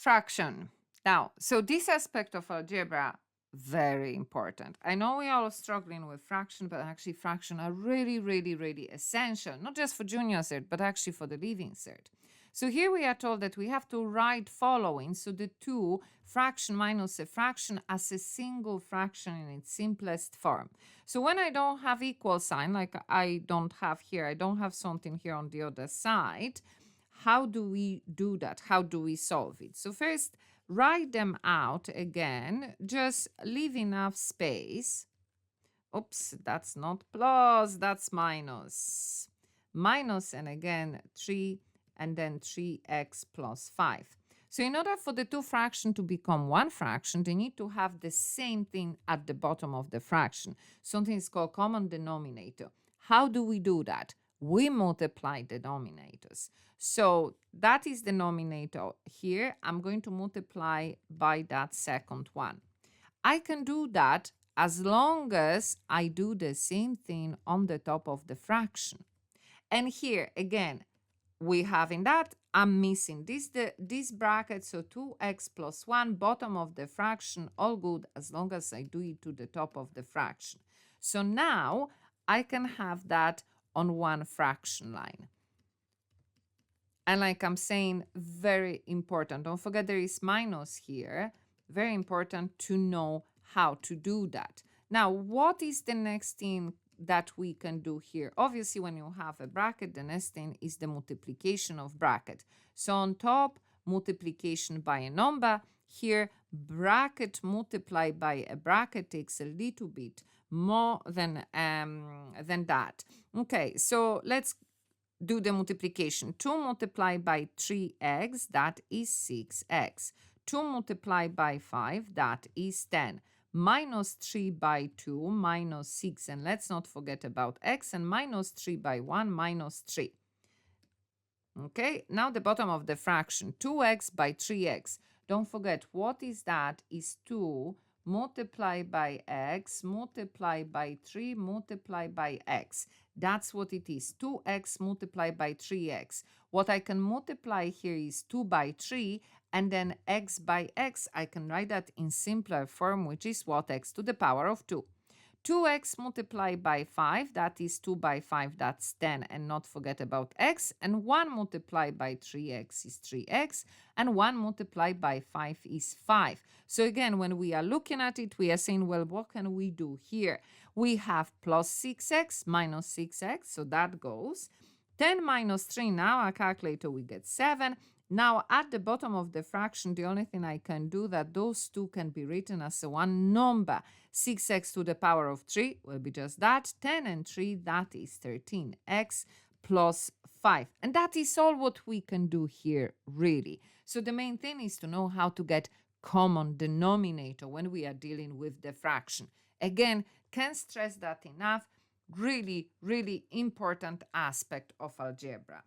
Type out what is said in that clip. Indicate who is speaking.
Speaker 1: Fraction. Now, so this aspect of algebra, very important. I know we are all struggling with fraction, but actually fraction are really, really, really essential, not just for junior cert, but actually for the leaving cert. So here we are told that we have to write following, so the 2 fraction minus a fraction as a single fraction in its simplest form. So when I don't have equal sign, like I don't have here, I don't have something here on the other side, how do we do that? How do we solve it? So first, write them out again, just leave enough space. Oops, that's not plus, that's minus. Minus, and again, 3, and then 3x plus 5. So in order for the 2 fraction to become 1 fraction, they need to have the same thing at the bottom of the fraction. Something is called common denominator. How do we do that? We multiply the denominators. So that is denominator here. I'm going to multiply by that second one. I can do that as long as I do the same thing on the top of the fraction. And here, again, we have in that, I'm missing this bracket, so 2x plus 1, bottom of the fraction, all good as long as I do it to the top of the fraction. So now I can have that on one fraction line. And like I'm saying, very important. Don't forget there is minus here. Very important to know how to do that. Now, what is the next thing that we can do here? Obviously, when you have a bracket, the next thing is the multiplication of bracket. So on top, multiplication by a number. Here, bracket multiplied by a bracket takes a little bit more than that. Okay, so let's do the multiplication. 2 multiplied by 3x, that is 6x. 2 multiplied by 5, that is 10. Minus 3 by 2, minus 6, and let's not forget about x, and minus 3 by 1, minus 3. Okay, now the bottom of the fraction, 2x by 3x. Don't forget, what is that? Is 2 multiplied by x, multiplied by 3, multiplied by x. That's what it is, 2x multiplied by 3x. What I can multiply here is 2 by 3, and then x by x, I can write that in simpler form, which is what? X to the power of 2. 2x multiplied by 5, that is 2 by 5, that's 10, and not forget about x, and 1 multiplied by 3x is 3x, and 1 multiplied by 5 is 5. So again, when we are looking at it, we are saying, well, what can we do here? We have plus 6x minus 6x, so that goes. 10 minus 3, now our calculator, we get 7. Now, at the bottom of the fraction, the only thing I can do that those two can be written as a one number. 6x to the power of 3 will be just that. 10 and 3, that is 13x plus 5. And that is all what we can do here, really. So the main thing is to know how to get common denominator when we are dealing with the fraction. Again, can't stress that enough. Really, really important aspect of algebra.